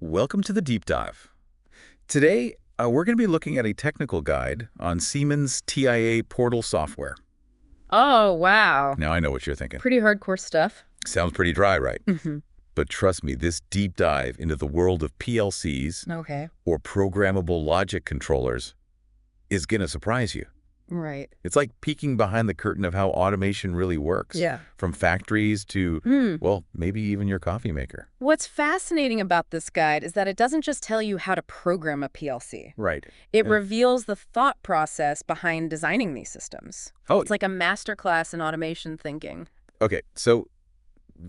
Welcome to the Deep Dive. Today, we're going to be looking at a technical guide on Siemens TIA portal software. Oh, wow. Now, I know what you're thinking. Pretty hardcore stuff. Sounds pretty dry, right? Mm-hmm. But trust me, this deep dive into the world of PLCs Okay. or programmable logic controllers is going to surprise you. Right. It's like peeking behind the curtain of how automation really works. Yeah. From factories to, well, maybe even your coffee maker. What's fascinating about this guide is that it doesn't just tell you how to program a PLC. Right. It reveals the thought process behind designing these systems. Oh. It's like a masterclass in automation thinking. Okay, so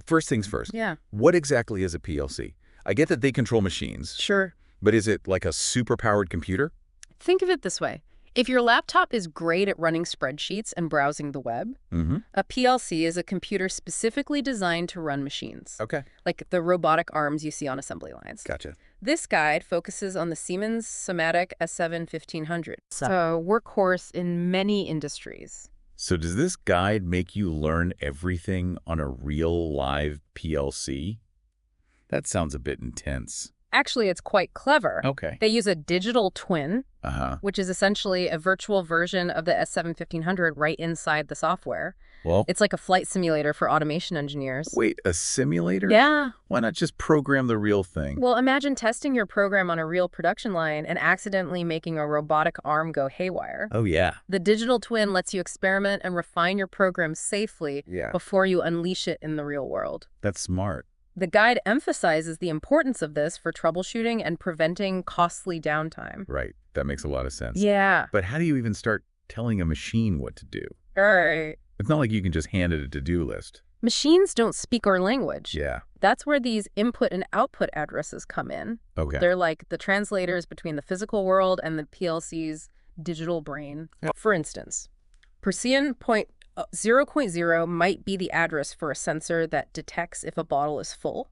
first things first. Yeah. What exactly is a PLC? I get that they control machines, Sure. but is it like a super-powered computer? Think of it this way. If your laptop is great at running spreadsheets and browsing the web, a PLC is a computer specifically designed to run machines, Okay. like the robotic arms you see on assembly lines. Gotcha. This guide focuses on the Siemens Simatic S7 1500, a workhorse in many industries. So does this guide make you learn everything on a real live PLC? That sounds a bit intense. Actually, it's quite clever. Okay. They use a digital twin, Uh-huh. which is essentially a virtual version of the S7 1500 right inside the software. Well, It's like a flight simulator for automation engineers. wait, a simulator? Yeah. Why not just program the real thing? Well, imagine testing your program on a real production line and accidentally making a robotic arm go haywire. Oh, yeah. The digital twin lets you experiment and refine your program safely Yeah. before you unleash it in the real world. That's smart. The guide emphasizes the importance of this for troubleshooting and preventing costly downtime. Right. That makes a lot of sense. Yeah. But how do you even start telling a machine what to do? Right. It's not like you can just hand it a to-do list. Machines don't speak our language. Yeah. That's where these input and output addresses come in. Okay. They're like the translators between the physical world and the PLC's digital brain. For instance, Persian 0.0 might be the address for a sensor that detects if a bottle is full,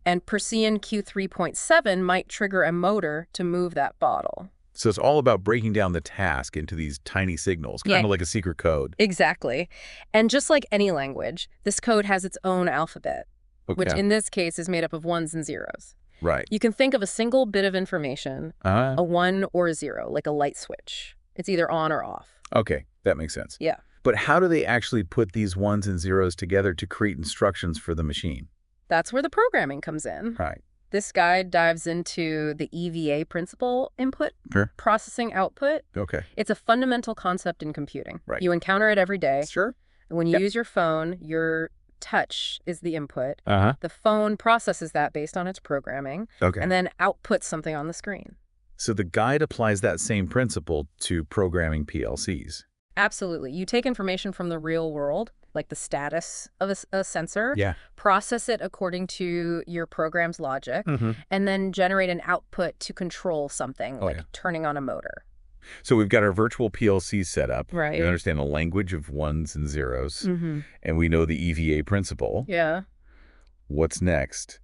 and Persian Q3.7 might trigger a motor to move that bottle. So it's all about breaking down the task into these tiny signals, kind of like a secret code. Exactly. And just like any language, this code has its own alphabet, which in this case is made up of ones and zeros. Right. You can think of a single bit of information, Uh-huh. a 1 or a 0, like a light switch. It's either on or off. Okay, that makes sense. Yeah. But how do they actually put these ones and zeros together to create instructions for the machine? That's where the programming comes in. Right. This guide dives into the EVA principle, input, Sure. processing output. Okay. It's a fundamental concept in computing. Right. You encounter it every day. Sure. When you use your phone, your touch is the input. Uh-huh. The phone processes that based on its programming, Okay. and then outputs something on the screen. So the guide applies that same principle to programming PLCs. Absolutely. You take information from the real world, like the status of a sensor, Yeah. process it according to your program's logic, and then generate an output to control something, like turning on a motor. So we've got our virtual PLC set up. Right. We understand the language of ones and zeros, and we know the EVA principle. Yeah. What's next?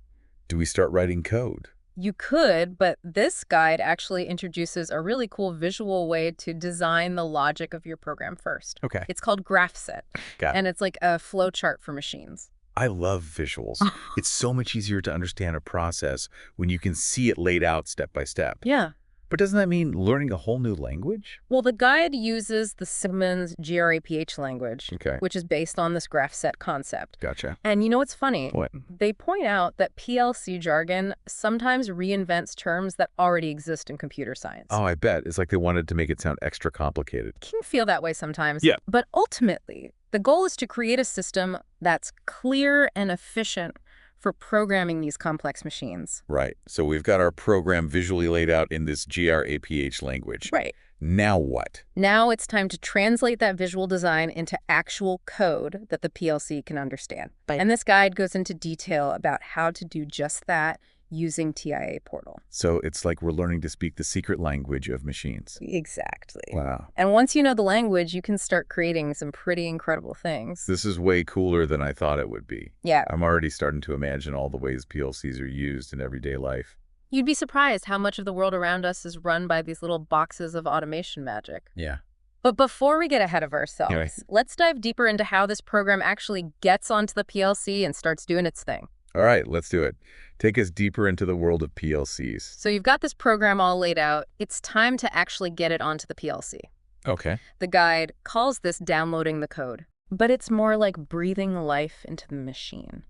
Do we start writing code? You could, but this guide actually introduces a really cool visual way to design the logic of your program first. Okay. It's called GraphSet, Got it. and it's like a flow chart for machines. I love visuals. It's so much easier to understand a process when you can see it laid out step by step. Yeah. But doesn't that mean learning a whole new language? Well, the guide uses the Siemens GRAPH language, Okay. which is based on this GraphSet concept. Gotcha. And you know what's funny? What? They point out that PLC jargon sometimes reinvents terms that already exist in computer science. Oh, I bet. It's like they wanted to make it sound extra complicated. It can feel that way sometimes. Yeah. But ultimately, the goal is to create a system that's clear and efficient for programming these complex machines. Right. So we've got our program visually laid out in this GRAPH language. Right. Now what? Now it's time to translate that visual design into actual code that the PLC can understand. And this guide goes into detail about how to do just that using TIA Portal. So it's like we're learning to speak the secret language of machines. Exactly. Wow. And once you know the language, you can start creating some pretty incredible things. This is way cooler than I thought it would be. Yeah. I'm already starting to imagine all the ways PLCs are used in everyday life. You'd be surprised how much of the world around us is run by these little boxes of automation magic. Yeah. But before we get ahead of ourselves, Anyway. let's dive deeper into how this program actually gets onto the PLC and starts doing its thing. All right, let's do it. Take us deeper into the world of PLCs. So you've got this program all laid out. It's time to actually get it onto the PLC. Okay. The guide calls this downloading the code, but it's more like breathing life into the machine.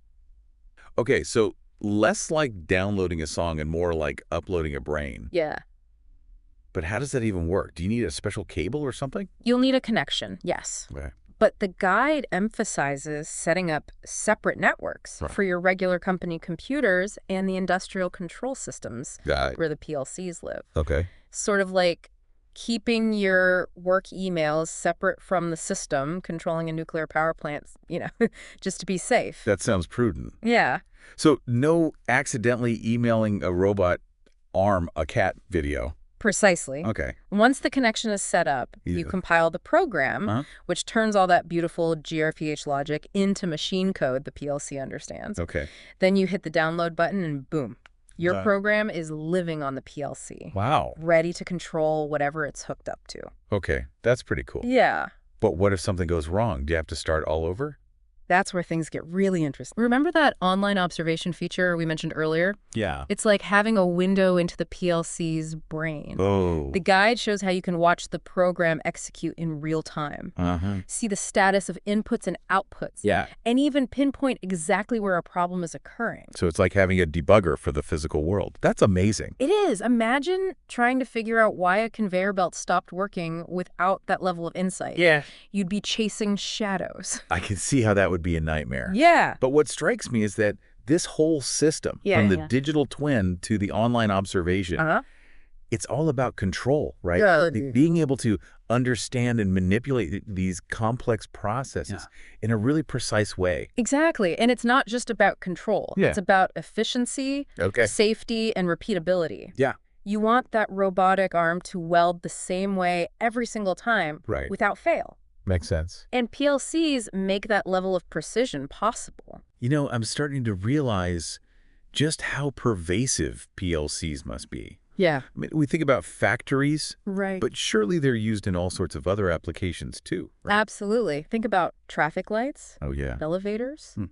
Okay, so less like downloading a song and more like uploading a brain. Yeah. But how does that even work? Do you need a special cable or something? You'll need a connection, yes. Okay. But the guide emphasizes setting up separate networks Right. for your regular company computers and the industrial control systems Got it. where the PLCs live. Okay. Sort of like keeping your work emails separate from the system, controlling a nuclear power plant, just to be safe. That sounds prudent. Yeah. So no accidentally emailing a robot arm a cat video. Precisely. Okay. Once the connection is set up, you Yeah. compile the program, Uh-huh. which turns all that beautiful GRPH logic into machine code the PLC understands. Okay. Then you hit the download button and boom, your Done. program is living on the PLC, Wow. ready to control whatever it's hooked up to. Okay. That's pretty cool. Yeah. But what if something goes wrong? Do you have to start all over? That's where things get really interesting. Remember that online observation feature we mentioned earlier? Yeah. It's like having a window into the PLC's brain. Oh. The guide shows how you can watch the program execute in real time, Uh-huh. see the status of inputs and outputs, Yeah. and even pinpoint exactly where a problem is occurring. So it's like having a debugger for the physical world. That's amazing. It is. Imagine trying to figure out why a conveyor belt stopped working without that level of insight. Yeah. You'd be chasing shadows. I can see how that would be a nightmare. Yeah. But what strikes me is that this whole system, Yeah, from the yeah. digital twin to the online observation, Uh-huh. it's all about control, right? Yeah. Being able to understand and manipulate these complex processes in a really precise way. Exactly. And it's not just about control. Yeah. It's about efficiency, Okay. safety, and repeatability. Yeah. You want that robotic arm to weld the same way every single time Right. without fail. Makes sense. And PLCs make that level of precision possible. I'm starting to realize just how pervasive PLCs must be. Yeah. I mean, we think about factories, Right. but surely they're used in all sorts of other applications too. Right? Absolutely. Think about traffic lights, Oh, yeah. elevators, Hmm.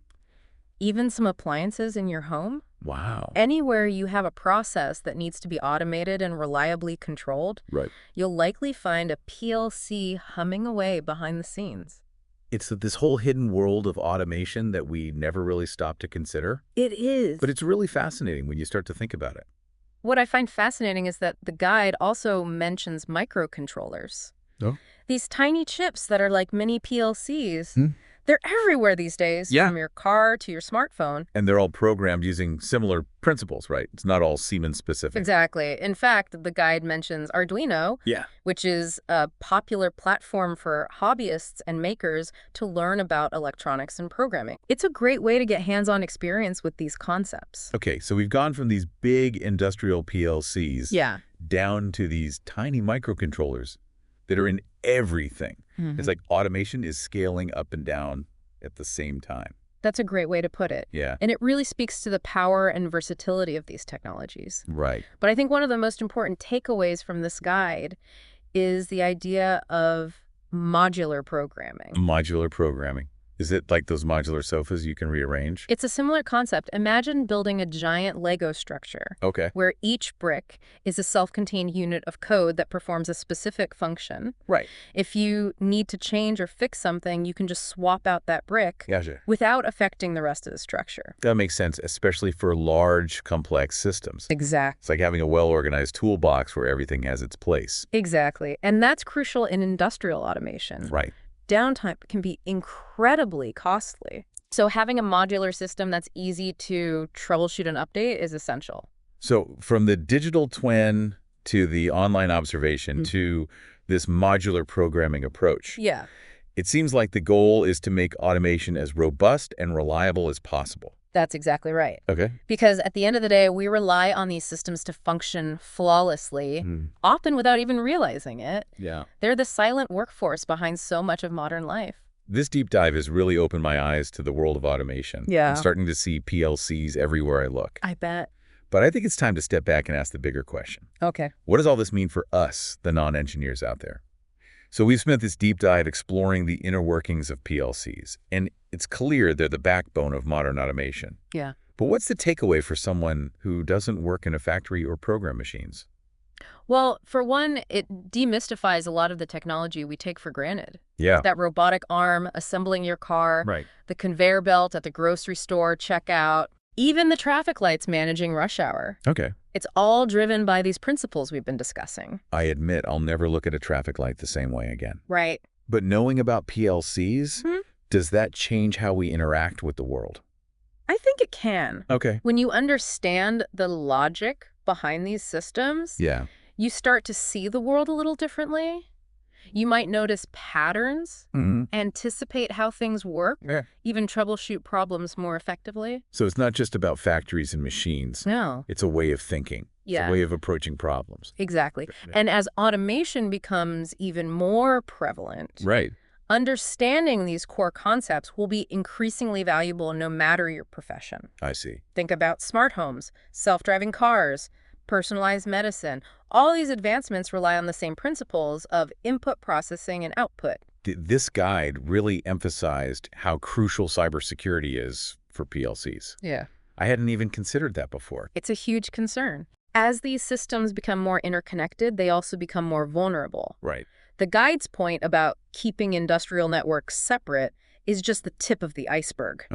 even some appliances in your home. Wow. Anywhere you have a process that needs to be automated and reliably controlled, Right. you'll likely find a PLC humming away behind the scenes. It's this whole hidden world of automation that we never really stop to consider. It is. But it's really fascinating when you start to think about it. What I find fascinating is that the guide also mentions microcontrollers. Oh. These tiny chips that are like mini PLCs. Hmm. They're everywhere these days, Yeah. from your car to your smartphone. And they're all programmed using similar principles, right? It's not all Siemens specific. Exactly. In fact, the guide mentions Arduino, Yeah. which is a popular platform for hobbyists and makers to learn about electronics and programming. It's a great way to get hands-on experience with these concepts. Okay, so we've gone from these big industrial PLCs Yeah. down to these tiny microcontrollers that are in everything. Mhm. It's like automation is scaling up and down at the same time. That's a great way to put it. Yeah. And it really speaks to the power and versatility of these technologies. Right. But I think one of the most important takeaways from this guide is the idea of modular programming. Modular programming. Is it like those modular sofas you can rearrange? It's a similar concept. Imagine building a giant Lego structure Okay. where each brick is a self-contained unit of code that performs a specific function. Right. If you need to change or fix something, you can just swap out that brick Gotcha. without affecting the rest of the structure. That makes sense, especially for large, complex systems. Exactly. It's like having a well-organized toolbox where everything has its place. Exactly. And that's crucial in industrial automation. Right. Downtime can be incredibly costly. So having a modular system that's easy to troubleshoot and update is essential. So from the digital twin to the online observation to this modular programming approach, Yeah. it seems like the goal is to make automation as robust and reliable as possible. That's exactly right. Okay. Because at the end of the day, we rely on these systems to function flawlessly, often without even realizing it. Yeah. They're the silent workforce behind so much of modern life. This deep dive has really opened my eyes to the world of automation. Yeah. I'm starting to see PLCs everywhere I look. I bet. But I think it's time to step back and ask the bigger question. Okay. What does all this mean for us, the non-engineers out there? So we've spent this deep dive exploring the inner workings of PLCs, and it's clear they're the backbone of modern automation. Yeah. But what's the takeaway for someone who doesn't work in a factory or program machines? Well, for one, it demystifies a lot of the technology we take for granted. Yeah. That robotic arm assembling your car, Right. the conveyor belt at the grocery store checkout, even the traffic lights managing rush hour. Okay. It's all driven by these principles we've been discussing. I admit I'll never look at a traffic light the same way again. Right. But knowing about PLCs, does that change how we interact with the world? I think it can. Okay. When you understand the logic behind these systems, Yeah. you start to see the world a little differently. You might notice patterns, anticipate how things work, Yeah. even troubleshoot problems more effectively. So it's not just about factories and machines. No. It's a way of thinking. Yeah. It's a way of approaching problems. Exactly. Yeah. And as automation becomes even more prevalent, Right. understanding these core concepts will be increasingly valuable no matter your profession. I see. Think about smart homes, self-driving cars, personalized medicine. All these advancements rely on the same principles of input processing and output. This guide really emphasized how crucial cybersecurity is for PLCs. Yeah. I hadn't even considered that before. It's a huge concern. As these systems become more interconnected, they also become more vulnerable. Right. The guide's point about keeping industrial networks separate is just the tip of the iceberg.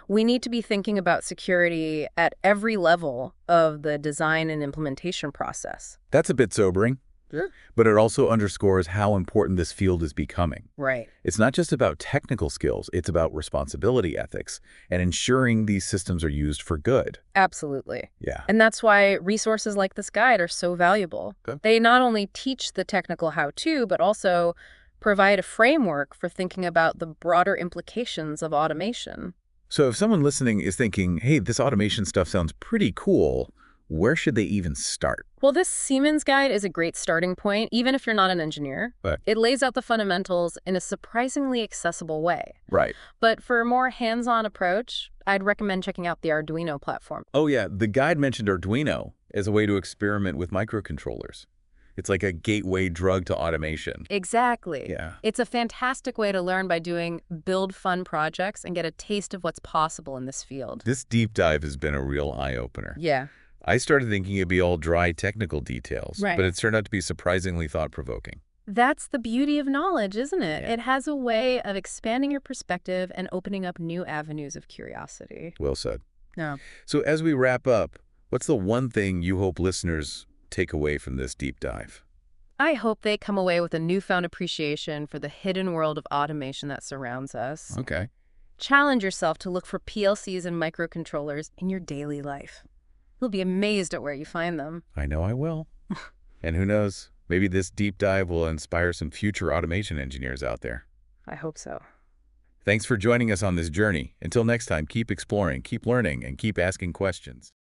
We need to be thinking about security at every level of the design and implementation process. That's a bit sobering. Sure. But it also underscores how important this field is becoming. Right. It's not just about technical skills, it's about responsibility ethics and ensuring these systems are used for good. Absolutely. Yeah. And that's why resources like this guide are so valuable. Okay. They not only teach the technical how-to, but also provide a framework for thinking about the broader implications of automation. So if someone listening is thinking, hey, this automation stuff sounds pretty cool, where should they even start? Well, this Siemens guide is a great starting point, even if you're not an engineer. Right. It lays out the fundamentals in a surprisingly accessible way. Right. But for a more hands-on approach, I'd recommend checking out the Arduino platform. Oh, yeah. The guide mentioned Arduino as a way to experiment with microcontrollers. It's like a gateway drug to automation. Exactly. Yeah. It's a fantastic way to learn by doing build fun projects and get a taste of what's possible in this field. This deep dive has been a real eye-opener. Yeah. I started thinking it'd be all dry technical details, Right. but it's turned out to be surprisingly thought-provoking. That's the beauty of knowledge, isn't it? Yeah. It has a way of expanding your perspective and opening up new avenues of curiosity. Well said. Yeah. So as we wrap up, what's the one thing you hope listeners take away from this deep dive? I hope they come away with a newfound appreciation for the hidden world of automation that surrounds us. Okay. Challenge yourself to look for PLCs and microcontrollers in your daily life. You'll be amazed at where you find them. I know I will. And who knows, maybe this deep dive will inspire some future automation engineers out there. I hope so. Thanks for joining us on this journey. Until next time, keep exploring, keep learning, and keep asking questions.